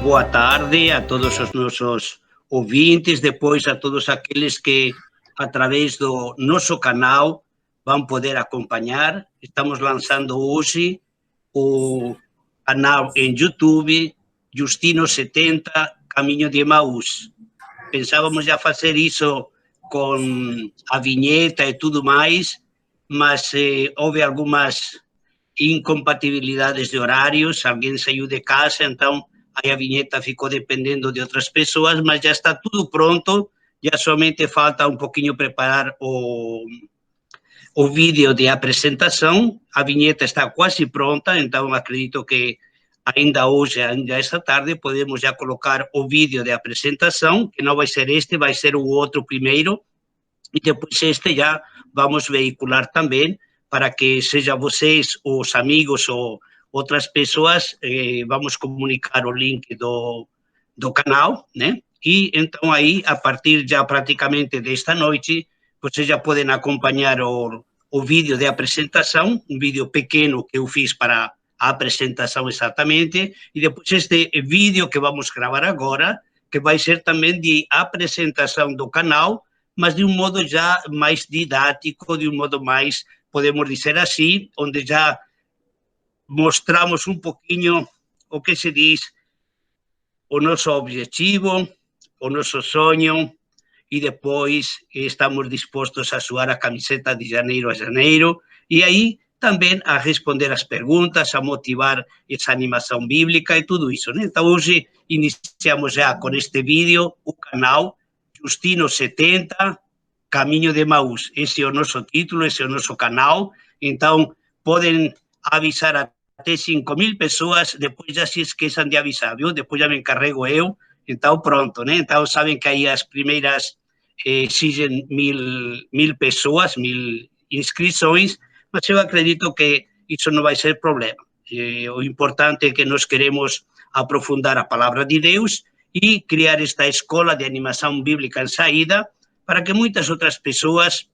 boa tarde a todos os nossos ouvintes, depois a todos aqueles que, através do nosso canal, vão poder acompanhar. Estamos lançando hoje o canal em YouTube, Justino70, Caminho de Emaús. Pensávamos já fazer isso com a vinheta e tudo mais, mas houve algumas incompatibilidades de horários, alguém saiu de casa, então aí a vinheta ficou dependendo de outras pessoas, mas já está tudo pronto, já somente falta um pouquinho preparar o vídeo de apresentação, a vinheta está quase pronta, então acredito que ainda hoje, ainda esta tarde, podemos já colocar o vídeo de apresentação, que não vai ser este, vai ser o outro primeiro, e depois este já vamos veicular também, para que seja vocês, os amigos ou outras pessoas, vamos comunicar o link do canal, né? E então aí, a partir já praticamente desta noite, vocês já podem acompanhar o vídeo de apresentação, um vídeo pequeno que eu fiz para a apresentação exatamente, e depois este vídeo que vamos gravar agora, que vai ser também de apresentação do canal, mas de um modo já mais didático, de um modo mais, podemos dizer assim, onde já mostramos um pouquinho o que se diz, o nosso objetivo, o nosso sonho, e depois estamos dispostos a suar a camiseta de janeiro a janeiro, e aí também a responder as perguntas, a motivar essa animação bíblica e tudo isso, né? Então, hoje iniciamos já com este vídeo, o canal Justino70, Caminho de Emaús. Esse é o nosso título, esse é o nosso canal. Então, podem avisar até 5.000 pessoas, depois já se esqueçam de avisar, viu? Depois já me encarrego eu, então pronto, né? Então, sabem que aí as primeiras exigem 1.000 pessoas, 1.000 inscrições, mas eu acredito que isso não vai ser problema. O importante é que nós queremos aprofundar a palavra de Deus e criar esta escola de animação bíblica em saída, para que muitas outras pessoas,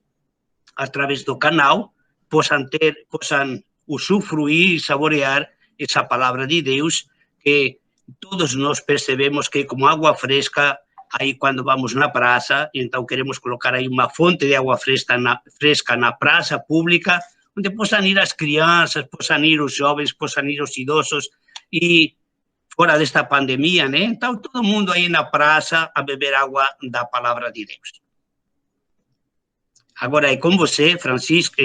através do canal, possam usufruir e saborear essa palavra de Deus, que todos nós percebemos que é como água fresca, aí quando vamos na praça, então queremos colocar aí uma fonte de água fresca na praça pública, onde possam ir as crianças, possam ir os jovens, possam ir os idosos, e fora desta pandemia, né? Então, todo mundo aí na praça a beber água da palavra de Deus. Agora é com você, Francisco,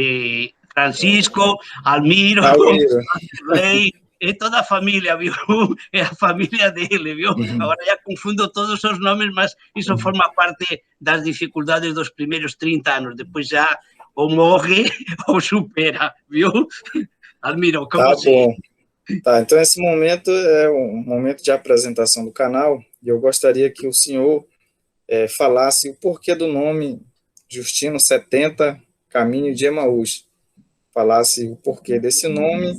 Almiro, Lei, é toda a família, viu? É a família dele, viu? Agora já confundo todos os nomes, mas isso forma parte das dificuldades dos primeiros 30 anos. Depois já ou morre ou supera, viu? Almiro, como você? Tá bom. Tá, então esse momento é um momento de apresentação do canal, e eu gostaria que o senhor falasse o porquê do nome Justino70, Caminho de Emaús. Falasse o porquê desse nome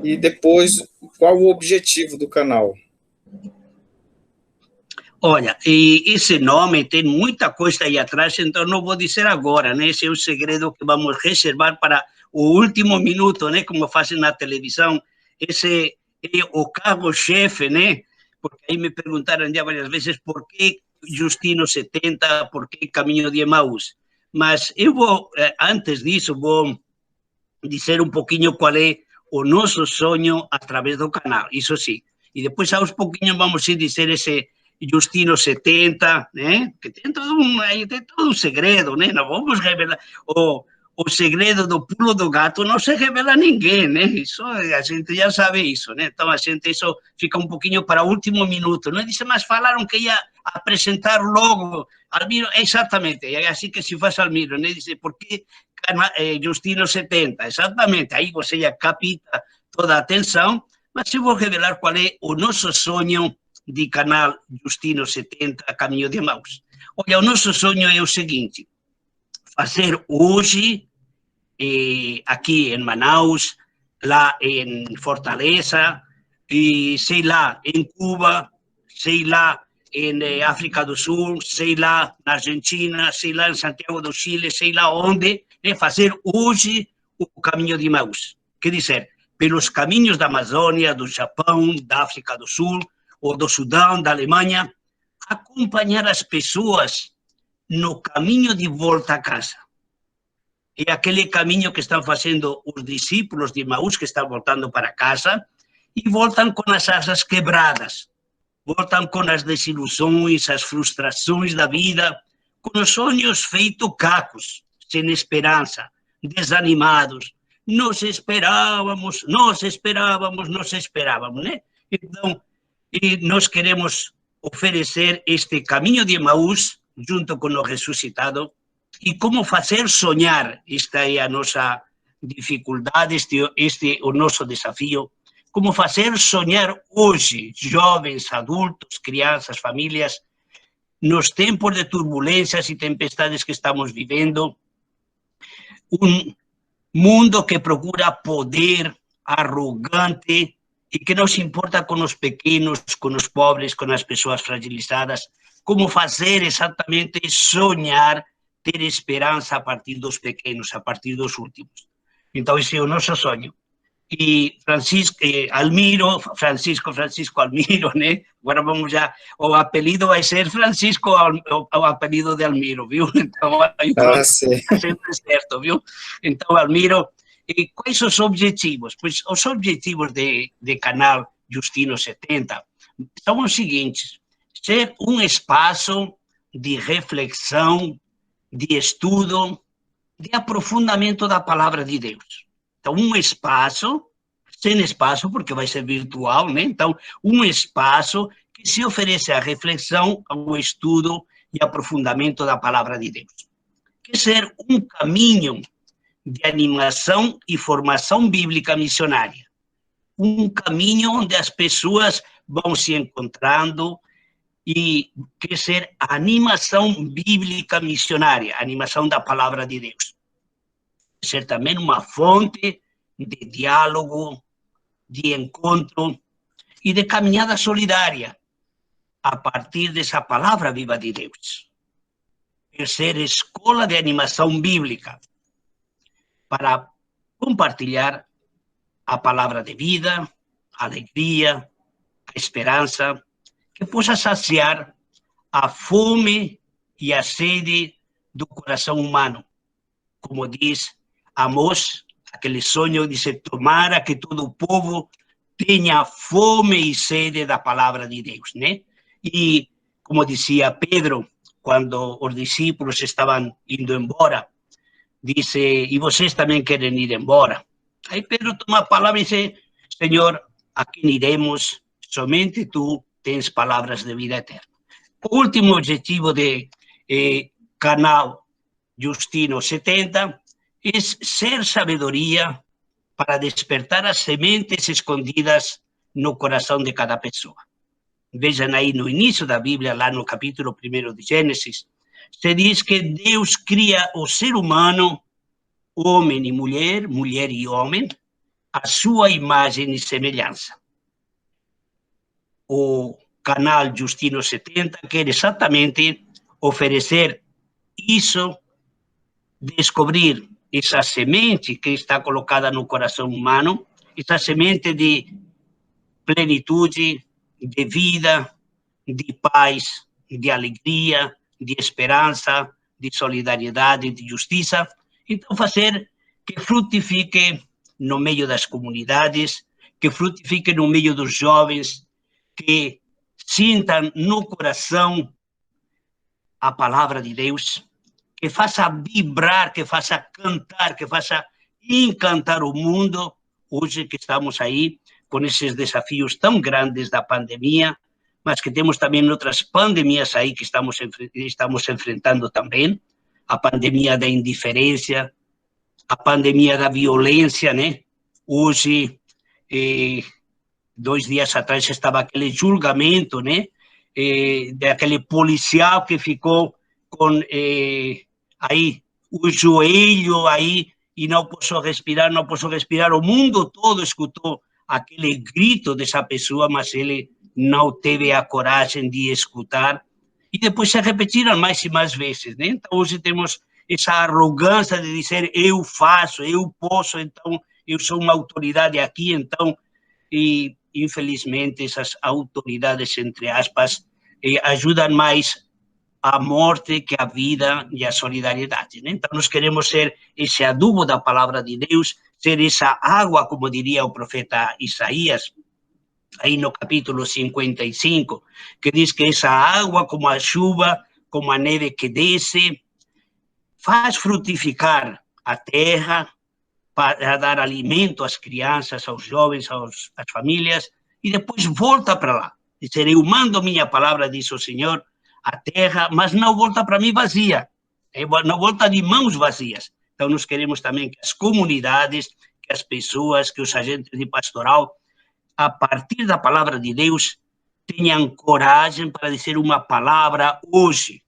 e depois qual o objetivo do canal. Olha, e esse nome tem muita coisa aí atrás, então não vou dizer agora, né? Esse é um segredo que vamos reservar para o último minuto, né? Como fazem na televisão. Esse é o cargo-chefe, né? Porque aí me perguntaram já várias vezes por que Justino70, por que Caminho de Emaús. Mas eu vou, antes disso, vou dizer um pouquinho qual é o nosso sonho através do canal, isso sim. E depois, aos pouquinhos, vamos dizer esse Justino70, né? Que tem todo um segredo, né? Não vamos revelar. O segredo do pulo do gato não se revela a ninguém, né? Isso, a gente já sabe isso, né? Então, a gente, isso fica um pouquinho para o último minuto. Não disse, mas falaram que ia apresentar logo. Almiro, exatamente, é assim que se faz Almiro, né? Dice, por que Justino70? Exatamente, aí você já capta toda a atenção, mas eu vou revelar qual é o nosso sonho de canal Justino70, Caminho de Emaús. Olha, o nosso sonho é o seguinte, fazer hoje, aqui em Manaus, lá em Fortaleza, e sei lá, em Cuba, sei lá, em África do Sul, sei lá, na Argentina, sei lá, em Santiago do Chile, sei lá onde, fazer hoje o Caminho de Emaús. Quer dizer, pelos caminhos da Amazônia, do Japão, da África do Sul, ou do Sudão, da Alemanha, acompanhar as pessoas no caminho de volta a casa. É aquele caminho que estão fazendo os discípulos de Emaús, que estão voltando para casa, e voltam com as asas quebradas, voltam com as desilusões, as frustrações da vida, com os sonhos feitos cacos, sem esperança, desanimados. Nós esperávamos, né? Então, nós queremos oferecer este caminho de Emaús, junto com o ressuscitado, e como fazer sonhar. Esta é a nossa dificuldade, este é o nosso desafio. Como fazer sonhar hoje, jovens, adultos, crianças, famílias, nos tempos de turbulências e tempestades que estamos vivendo, um mundo que procura poder, arrogante, e que não se importa com os pequenos, com os pobres, com as pessoas fragilizadas. Como fazer exatamente sonhar, ter esperança a partir dos pequenos, a partir dos últimos. Então, esse é o nosso sonho. E Francisco Almiro, né? Agora vamos já, o apelido vai ser Francisco, o apelido de Almiro, viu? Então, aí pronto, sempre certo, viu? Então, Almiro, e quais os objetivos? Pois os objetivos de Canal Justino 70 são os seguintes: ser um espaço de reflexão, de estudo, de aprofundamento da palavra de Deus. Então, um espaço, sem espaço, porque vai ser virtual, né? Então, um espaço que se oferece à reflexão, ao estudo e aprofundamento da palavra de Deus. Quer ser um caminho de animação e formação bíblica missionária. Um caminho onde as pessoas vão se encontrando e quer ser animação bíblica missionária, animação da palavra de Deus. Ser também uma fonte de diálogo, de encontro e de caminhada solidária a partir dessa palavra viva de Deus. Ser escola de animação bíblica para compartilhar a palavra de vida, a alegria, a esperança, que possa saciar a fome e a sede do coração humano. Como diz Amós, aquele sonho de se tomara que todo o povo tenha fome e sede da palavra de Deus, né? E, como dizia Pedro, quando os discípulos estavam indo embora, disse, e vocês também querem ir embora? Aí Pedro toma a palavra e diz, Senhor, a quem iremos? Somente tu tens palavras de vida eterna. O último objetivo de Canal Justino 70 é ser sabedoria para despertar as sementes escondidas no coração de cada pessoa. Vejam aí no início da Bíblia, lá no capítulo 1 de Gênesis, se diz que Deus cria o ser humano, homem e mulher, mulher e homem, a sua imagem e semelhança. O Canal Justino 70 quer exatamente oferecer isso, descobrir essa semente que está colocada no coração humano, essa semente de plenitude, de vida, de paz, de alegria, de esperança, de solidariedade, de justiça. Então, fazer que frutifique no meio das comunidades, que frutifique no meio dos jovens, que sintam no coração a palavra de Deus, que faça vibrar, que faça cantar, que faça encantar o mundo, hoje que estamos aí com esses desafios tão grandes da pandemia, mas que temos também outras pandemias aí que estamos enfrentando também, a pandemia da indiferença, a pandemia da violência, né? Hoje, 2 dias atrás, estava aquele julgamento, né? Daquele policial que ficou com aí o joelho aí e não posso respirar, não posso respirar. O mundo todo escutou aquele grito dessa pessoa, mas ele não teve a coragem de escutar. E depois se repetiram mais e mais vezes, né? Então, hoje temos essa arrogância de dizer eu faço, eu posso, então eu sou uma autoridade aqui, então, e infelizmente, essas autoridades, entre aspas, ajudam mais a morte que a vida e a solidariedade, né? Então, nós queremos ser esse adubo da palavra de Deus, ser essa água, como diria o profeta Isaías, aí no capítulo 55, que diz que essa água, como a chuva, como a neve que desce, faz frutificar a terra para dar alimento às crianças, aos jovens, às famílias, e depois volta para lá. Dizer, eu mando minha palavra, diz o Senhor, à terra, mas não volta para mim vazia, não volta de mãos vazias. Então, nós queremos também que as comunidades, que as pessoas, que os agentes de pastoral, a partir da palavra de Deus, tenham coragem para dizer uma palavra hoje,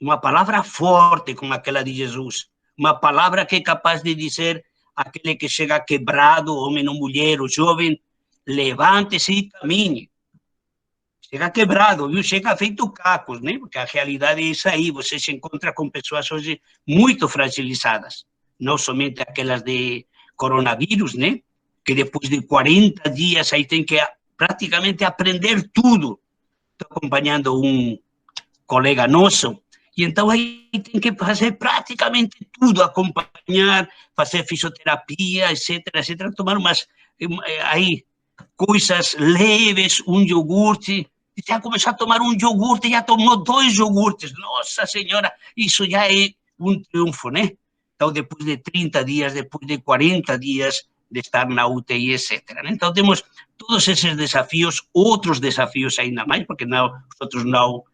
uma palavra forte como aquela de Jesus, uma palavra que é capaz de dizer aquele que chega quebrado, homem ou mulher, ou jovem, levante-se e caminhe. Chega quebrado, viu? Chega feito cacos, né? Porque a realidade é isso aí, você se encontra com pessoas hoje muito fragilizadas, não somente aquelas de coronavírus, né? Que depois de 40 dias aí tem que praticamente aprender tudo. Estou acompanhando um colega nosso, e então aí tem que fazer praticamente tudo, acompanhar, fazer fisioterapia, etc, etc, tomar umas aí coisas leves, um iogurte, já começou a tomar um iogurte, já tomou 2 iogurtes, nossa senhora, isso já é um triunfo, né? Então, depois de 30 dias, depois de 40 dias de estar na UTI, etc. Então, temos todos esses desafios, outros desafios ainda mais, porque não, os outros não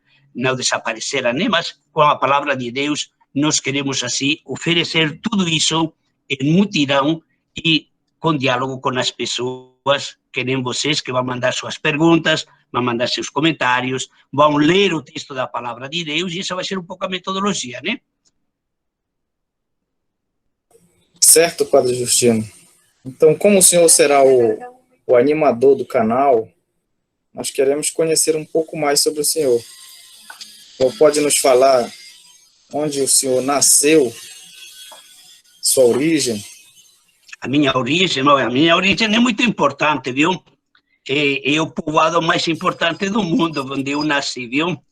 desapareceram, né? Mas com a palavra de Deus, nós queremos, assim, oferecer tudo isso em mutirão e com diálogo com as pessoas, que nem vocês, que vão mandar suas perguntas, vão mandar seus comentários, vão ler o texto da palavra de Deus, e essa vai ser um pouco a metodologia, né? Certo, Padre Justino. Então, como o senhor será o animador do canal, nós queremos conhecer um pouco mais sobre o senhor. Ou pode nos falar onde o senhor nasceu, sua origem? A minha origem é muito importante, viu? É o povoado mais importante do mundo, onde eu nasci, viu?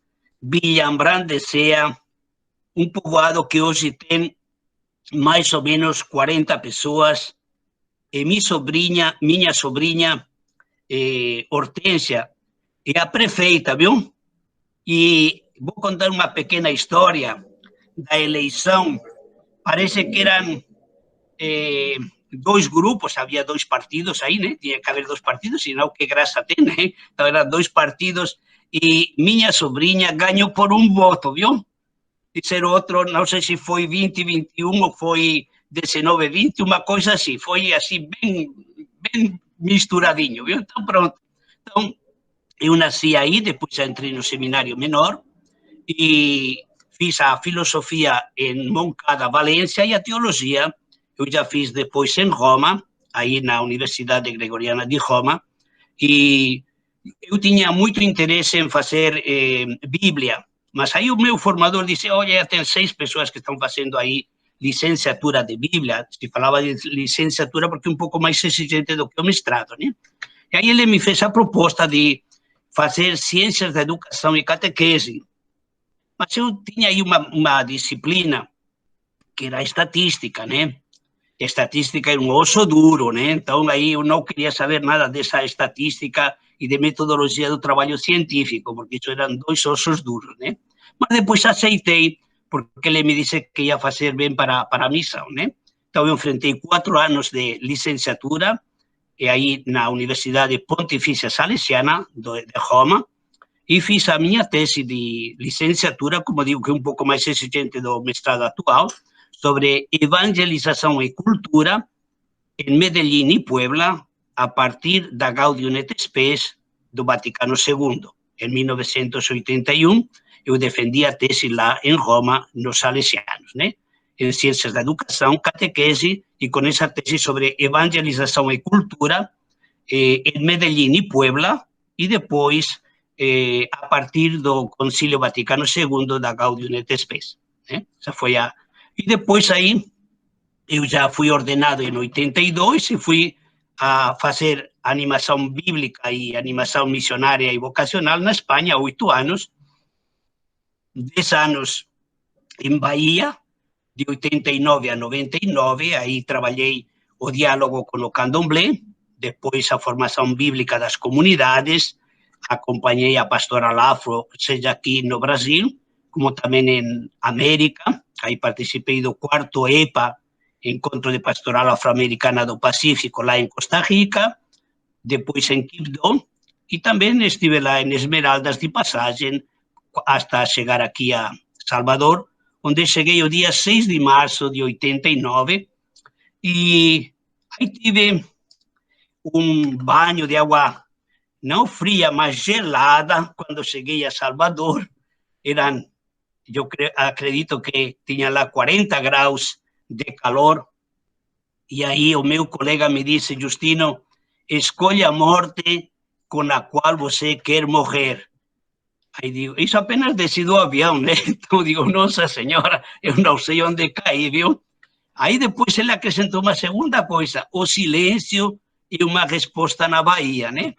Villambrán de Cea, um povoado que hoje tem mais ou menos 40 pessoas, e minha sobrinha Hortência, é a prefeita, viu? E vou contar uma pequena história da eleição. Parece que eram 2 grupos, havia 2 partidos aí, né? Tinha que haver 2 partidos, senão que graça tem, né? Então eram 2 partidos, e minha sobrinha ganhou por 1 voto, viu? Disser outro, não sei se foi 20-21 ou foi 19-20, uma coisa assim, foi assim, bem misturadinho, viu? Então, pronto. Então, eu nasci aí, depois entrei no seminário menor, e fiz a filosofia em Moncada, Valência, e a teologia eu já fiz depois em Roma, aí na Universidade Gregoriana de Roma, e eu tinha muito interesse em fazer Bíblia, mas aí o meu formador disse, olha, tem 6 pessoas que estão fazendo aí licenciatura de Bíblia, se falava de licenciatura porque é um pouco mais exigente do que o mestrado, né? E aí ele me fez a proposta de fazer ciências da educação e catequese, mas eu tinha aí uma disciplina que era estatística, né? Estatística é um osso duro, né? Então aí eu não queria saber nada dessa estatística e de metodologia do trabalho científico, porque isso eram 2 ossos duros, né? Mas depois aceitei, porque ele me disse que ia fazer bem para a missão, né? Então eu enfrentei 4 anos de licenciatura, e aí na Universidade Pontifícia Salesiana de Roma, e fiz a minha tese de licenciatura, como digo, que é um pouco mais exigente do mestrado atual, sobre evangelização e cultura em Medellín e Puebla, a partir da Gaudium et Spes do Vaticano II. Em 1981, eu defendi a tese lá em Roma, nos Salesianos, né? Em Ciências da Educação, Catequese, e com essa tese sobre evangelização e cultura em Medellín e Puebla, e depois, a partir do Concílio Vaticano II, da Gaudium et Spes. Né? Essa foi a... E depois aí, eu já fui ordenado em 82 e fui a fazer animação bíblica e animação missionária e vocacional na Espanha há 8 anos, 10 anos em Bahia, de 89 a 99, aí trabalhei o diálogo com o candomblé, depois a formação bíblica das comunidades, acompanhei a pastoral afro, seja aqui no Brasil, como também em América, aí participei do 4º EPA, Encontro de Pastoral Afro-Americana do Pacífico, lá em Costa Rica, depois em Quibdó, e também estive lá em Esmeraldas de passagem, até chegar aqui a Salvador, onde cheguei o dia 6 de março de 89, e aí tive um banho de água não fria, mas gelada, quando cheguei a Salvador. Eu acredito que tinha lá 40 graus de calor, e aí o meu colega me disse: Justino, escolha a morte com a qual você quer morrer. Aí digo, isso apenas desci do avião, né? Então digo, nossa senhora, eu não sei onde caí, viu? Aí depois ele acrescentou uma segunda coisa, o silêncio e uma resposta na Bahia, né?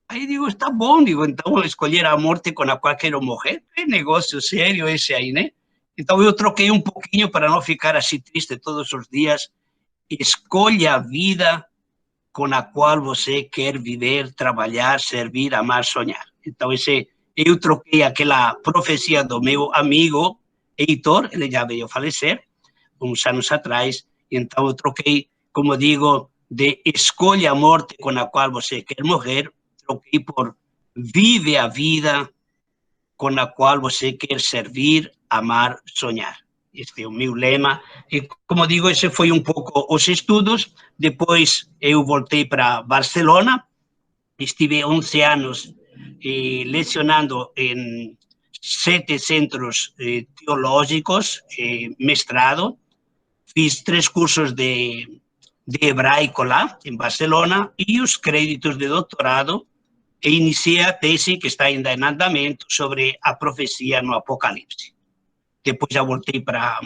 Aí digo, está bom, digo, então escolher a morte com a qual quero morrer, é negócio sério esse aí, né? Então eu troquei um pouquinho para não ficar assim triste todos os dias. Escolha a vida com a qual você quer viver, trabalhar, servir, amar, sonhar. Então eu troquei aquela profecia do meu amigo Heitor, ele já veio falecer uns anos atrás, então eu troquei, como digo, de escolha a morte com a qual você quer morrer, troquei por vive a vida com a qual você quer servir, amar, sonhar. Este é o meu lema. E, como digo, esse foi um pouco os estudos. Depois eu voltei para Barcelona, estive 11 anos lecionando em 7 centros teológicos, mestrado. Fiz 3 cursos de hebraico lá, em Barcelona, e os créditos de doutorado, e iniciei a tese, que está ainda em andamento, sobre a profecia no Apocalipse. Depois já voltei para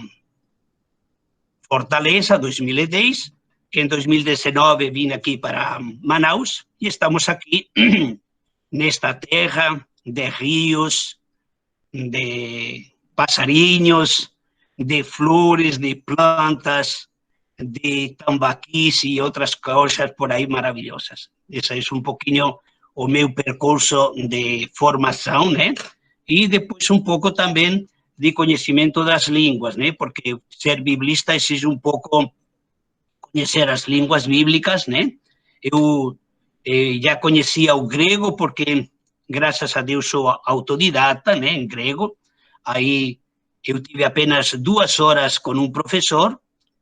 Fortaleza, 2010. Em 2019 vim aqui para Manaus, e estamos aqui nesta terra de rios, de passarinhos, de flores, de plantas, de tambaquis e outras coisas por aí maravilhosas. Esse é um pouquinho o meu percurso de formação, né? E depois um pouco também de conhecimento das línguas, né? Porque ser biblista exige um pouco conhecer as línguas bíblicas, né? Eu já conhecia o grego, porque, graças a Deus, sou autodidata, né, em grego. Aí eu tive apenas 2 horas com um professor,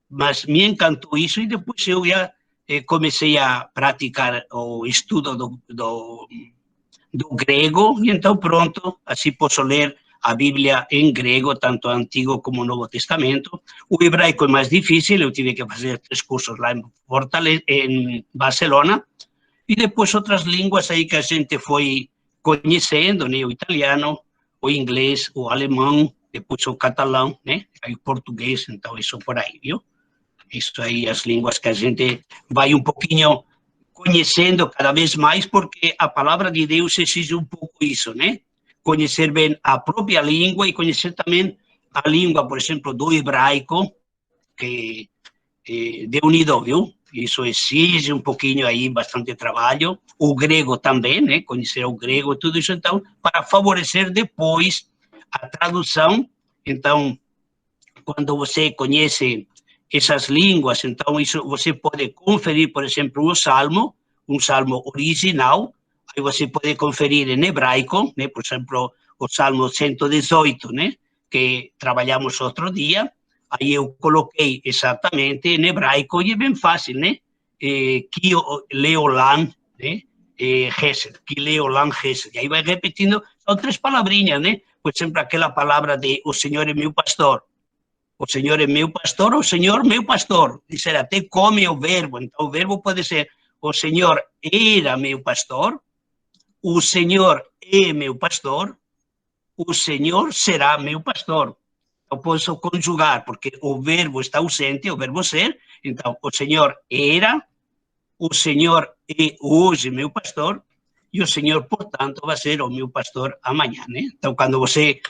mas me encantou isso, e depois eu já comecei a praticar o estudo do grego, e então pronto, assim posso ler a Bíblia em grego, tanto Antigo como o Novo Testamento. O hebraico é mais difícil, eu tive que fazer 3 cursos lá em Barcelona, e depois outras línguas aí que a gente foi conhecendo, né? O italiano, o inglês, o alemão, depois o catalão, né? Aí o português, então isso por aí, viu? Isso aí, as línguas que a gente vai um pouquinho conhecendo cada vez mais, porque a palavra de Deus exige um pouco isso, né? Conhecer bem a própria língua e conhecer também a língua, por exemplo, do hebraico, que de unido, viu? Isso exige um pouquinho aí, bastante trabalho. O grego também, né? Conhecer o grego, tudo isso, então, para favorecer depois a tradução. Então, quando você conhece essas línguas, então isso você pode conferir, por exemplo, um salmo original, aí você pode conferir em hebraico, né? Por exemplo, o Salmo 118, né? Que trabalhamos outro dia. Aí eu coloquei exatamente em hebraico, e é bem fácil, né? Ki leolam, né? Gesed, Ki leolam Gesed. Aí vai repetindo, são 3 palavrinhas, né? Por exemplo, aquela palavra de o Senhor é meu pastor. O Senhor é meu pastor, o Senhor meu pastor. Isso até come o verbo. Então o verbo pode ser o Senhor era meu pastor, o Senhor é meu pastor, o Senhor será meu pastor. Eu posso conjugar, porque o verbo está ausente, o verbo ser. Então, o Senhor era, o Senhor é hoje meu pastor, e o Senhor, portanto, vai ser o meu pastor amanhã, né? Então, quando você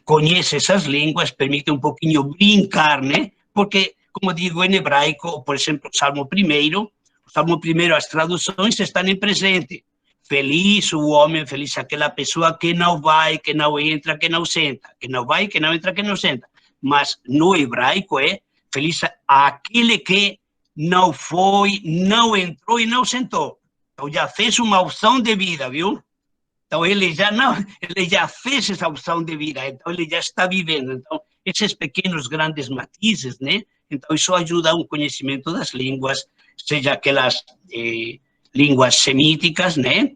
conhece essas línguas, permite um pouquinho brincar, né? Porque, como digo em hebraico, por exemplo, o Salmo 1, as traduções estão em presente. Feliz o homem, feliz aquela pessoa que não vai, que não entra, que não senta. Que não vai, que não entra, que não senta. Mas no hebraico é feliz aquele que não foi, não entrou e não sentou. Então já fez uma opção de vida, viu? Então ele já fez essa opção de vida, então ele já está vivendo. Então esses pequenos grandes matizes, né? Então isso ajuda a um conhecimento das línguas, seja aquelas línguas semíticas, né?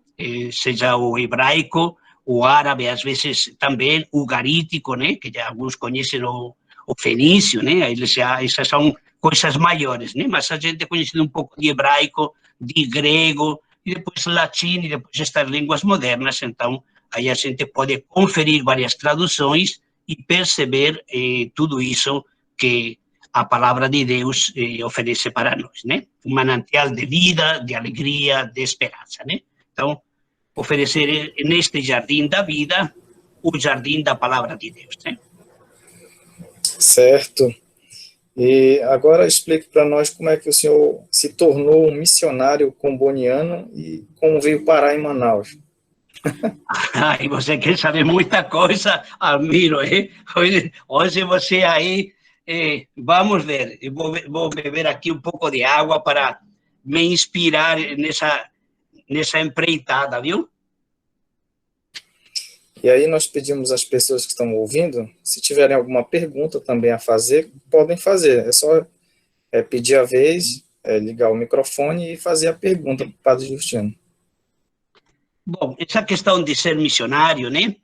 Seja o hebraico, o árabe, às vezes também o garítico, né? Que já alguns conhecem o fenício, né? Essas são coisas maiores, né? Mas a gente conhece um pouco de hebraico, de grego, e depois latim, e depois estas línguas modernas. Então, aí a gente pode conferir várias traduções e perceber tudo isso que a palavra de Deus oferece para nós, né? Um manancial de vida, de alegria, de esperança, né? Então, oferecer neste jardim da vida o jardim da palavra de Deus, né? Certo. E agora explique para nós como é que o senhor se tornou um missionário comboniano e como veio parar em Manaus. Ai, você quer saber muita coisa, Almiro, hein? Hoje você aí, vamos ver, eu vou beber aqui um pouco de água para me inspirar nessa empreitada, viu? E aí nós pedimos às pessoas que estão ouvindo, se tiverem alguma pergunta também a fazer, podem fazer. É só pedir a vez, ligar o microfone e fazer a pergunta para o Padre Justino. Bom, essa questão de ser missionário, né?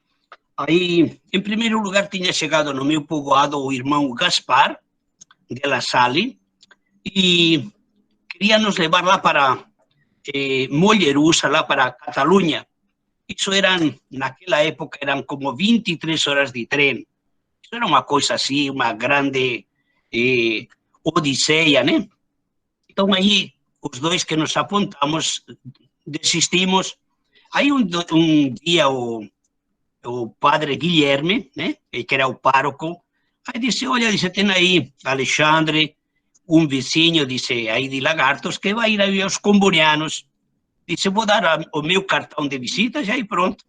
Aí, em primeiro lugar, tinha chegado no meu povoado o irmão Gaspar de La Salle e queria nos levar lá para Mollerussa, lá para Catalunha. Isso naquela época, eram como 23 horas de trem. Isso era uma coisa assim, uma grande odisseia, né? Então, aí, os dois que nos apontamos, desistimos. Aí, um dia, o padre Guilherme, né, que era o pároco, aí disse, olha, disse, tem aí Alexandre, um vizinho, disse, aí de Lagartos, que vai ir aí aos combonianos. Disse, vou dar o meu cartão de visita, já e pronto.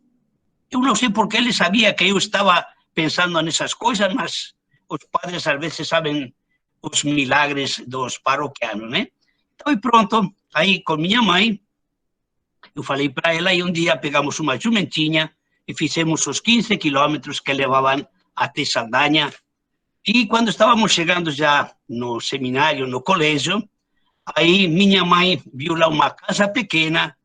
Eu não sei porque ele sabia que eu estava pensando nessas coisas, mas os padres às vezes sabem os milagres dos paroquianos, né? Então, e pronto, aí com minha mãe, eu falei para ela, e um dia pegamos uma jumentinha e fizemos os 15 quilômetros que levavam até Saldanha. E quando estávamos chegando já no seminário, no colégio, aí minha mãe viu lá uma casa pequena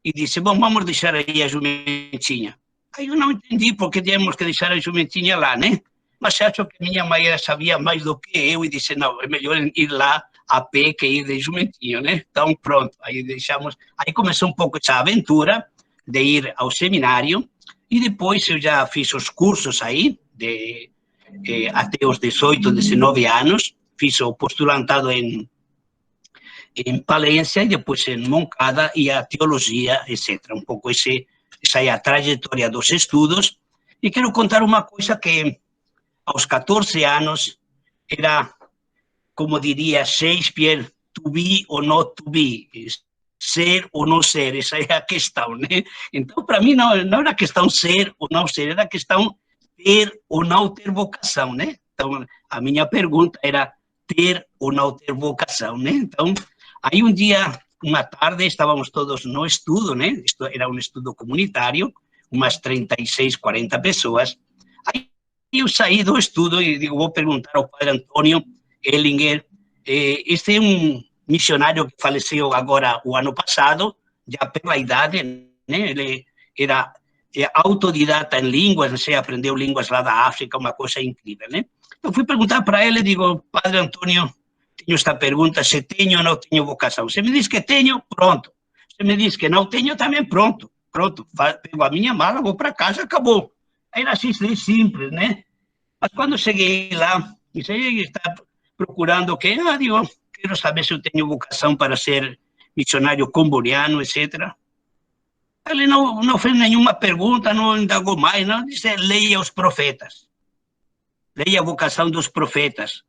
e disse, bom, vamos deixar aí a jumentinha. Aí eu não entendi por que tínhamos que deixar a jumentinha lá, né? Mas acho que minha mãe sabia mais do que eu e disse, não, é melhor ir lá a pé que ir de jumentinho, né? Então, pronto, aí deixamos. Aí começou um pouco essa aventura de ir ao seminário e depois eu já fiz os cursos aí, até os 18, 19 anos, fiz o postulantado em Palência e depois em Moncada e a teologia, etc. Um pouco essa é a trajetória dos estudos. E quero contar uma coisa que aos 14 anos era, como diria Shakespeare, to be or not to be, ser ou não ser, essa é a questão, né? Então, para mim, não era questão ser ou não ser, era questão ter ou não ter vocação, né? Então, a minha pergunta era ter ou não ter vocação, né? Então, aí um dia, uma tarde, estávamos todos no estudo, né? Isto era um estudo comunitário, umas 36, 40 pessoas. Aí eu saí do estudo e digo, vou perguntar ao padre Antônio Ellinger, este é um missionário que faleceu agora o ano passado, já pela idade, né? Ele era autodidata em línguas, você aprendeu línguas lá da África, uma coisa incrível, né? Eu fui perguntar para ele, digo, padre Antônio, tenho esta pergunta, se tenho ou não tenho vocação. Se me diz que tenho, pronto. Se me diz que não tenho, também pronto. Pronto, pego a minha mala, vou para casa, acabou. Era assim, simples, né? Mas quando cheguei lá, disse, está procurando o quê? Digo, quero saber se eu tenho vocação para ser missionário comboniano, etc. Ele não fez nenhuma pergunta, não indagou mais, não disse, leia os profetas. Leia a vocação dos profetas.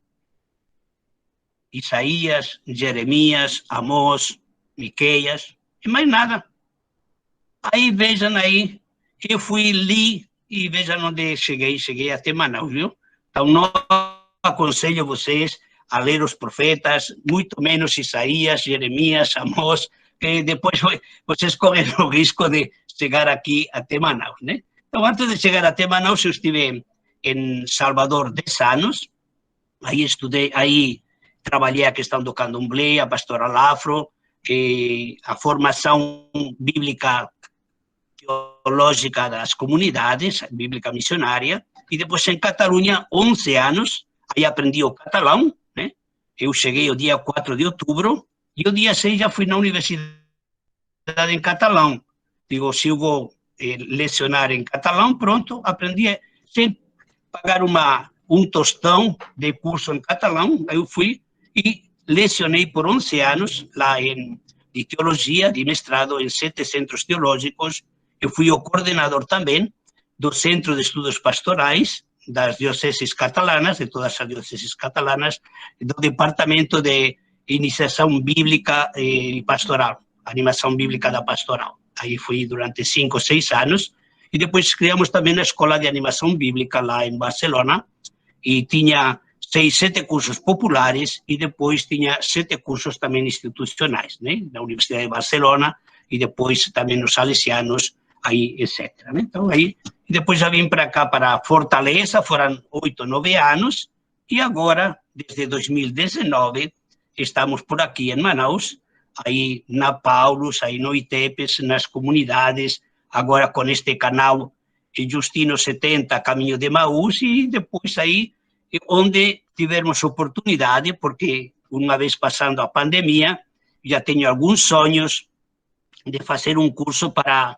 Isaías, Jeremias, Amós, Miqueias, e mais nada. Aí, vejam aí, eu fui, li, e vejam onde cheguei até Manaus, viu? Então, não aconselho vocês a ler os profetas, muito menos Isaías, Jeremias, Amós, que depois vocês correm o risco de chegar aqui até Manaus, né? Então, antes de chegar até Manaus, eu estive em Salvador 10 anos, aí estudei, aí trabalhei a questão do candomblé, a pastoral afro, a formação bíblica teológica das comunidades, bíblica missionária, e depois em Catalunha, 11 anos, aí aprendi o catalão, né? Eu cheguei o dia 4 de outubro, e o dia 6 já fui na universidade em catalão. Digo, se eu vou lecionar em catalão, pronto, aprendi sem pagar um tostão de curso em catalão, eu fui e lecionei por 11 anos lá de teologia, de mestrado em 7 centros teológicos. Eu fui o coordenador também do Centro de Estudos Pastorais das dioceses catalanas, de todas as dioceses catalanas, do Departamento de Iniciação Bíblica e Pastoral, Animação Bíblica da Pastoral. Aí fui durante 5 ou 6 anos, e depois criamos também a Escola de Animação Bíblica lá em Barcelona, e tinha 6, 7 cursos populares, e depois tinha 7 cursos também institucionais, né? Na Universidade de Barcelona, e depois também nos Salesianos, aí, etc. Né? Então, aí, depois já vim para cá, para Fortaleza, foram 8, 9 anos, e agora, desde 2019, estamos por aqui em Manaus, aí na Paulus, aí no ITEPES, nas comunidades, agora com este canal Justino 70, Caminho de Emaús, e depois aí, onde tivermos oportunidade, porque uma vez passando a pandemia, já tenho alguns sonhos de fazer um curso para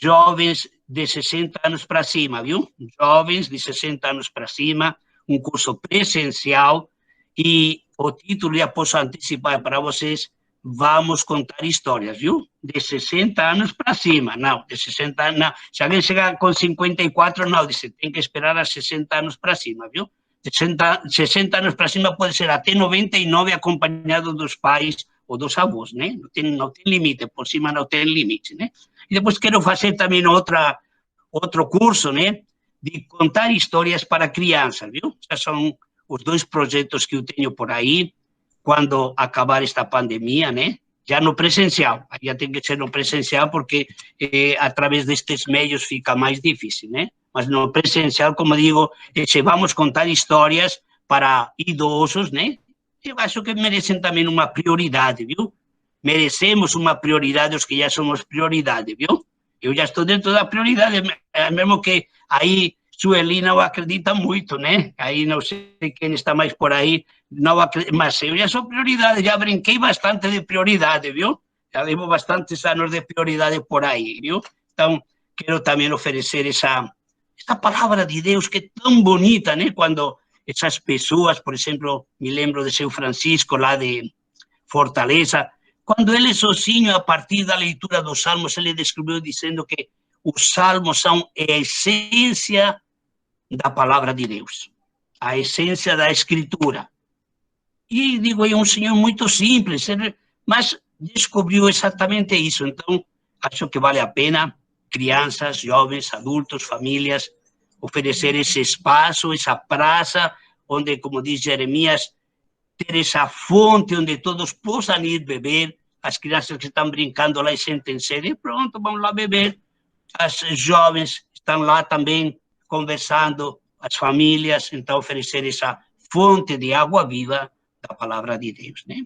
jovens de 60 anos para cima, viu? Jovens de 60 anos para cima, um curso presencial, e o título já posso antecipar para vocês, vamos contar histórias, viu? De 60 anos para cima, não, de 60 anos, não. Se alguém chegar com 54, não, tem que esperar a 60 anos para cima, viu? 60 anos para cima pode ser até 99 acompanhado dos pais ou dos avós, né? Não tem limite, por cima não tem limite, né? E depois quero fazer também outro curso, né? De contar histórias para crianças, viu? Esses são os 2 projetos que eu tenho por aí, quando acabar esta pandemia, né? Já no presencial, já tem que ser no presencial, porque através destes meios fica mais difícil, né? Mas no presencial, como digo, se vamos contar histórias para idosos, né? Eu acho que merecem também uma prioridade, viu? Merecemos uma prioridade, os que já somos prioridade, viu? Eu já estou dentro da prioridade, mesmo que aí Sueli não acredita muito, né? Aí não sei quem está mais por aí, não acredita, mas eu já sou prioridade, já brinquei bastante de prioridade, viu? Já levo bastantes anos de prioridade por aí, viu? Então, quero também oferecer essa palavra de Deus que é tão bonita, né? Quando essas pessoas, por exemplo, me lembro de seu Francisco, lá de Fortaleza, quando ele sozinho, a partir da leitura dos Salmos, ele descreveu dizendo que os Salmos são a essência da palavra de Deus, a essência da Escritura. E, digo, é um senhor muito simples, mas descobriu exatamente isso. Então, acho que vale a pena, crianças, jovens, adultos, famílias, oferecer esse espaço, essa praça, onde, como diz Jeremias, ter essa fonte onde todos possam ir beber, as crianças que estão brincando lá e sentem sede, pronto, vão lá beber, as jovens estão lá também conversando, as famílias, então oferecer essa fonte de água viva da palavra de Deus, né?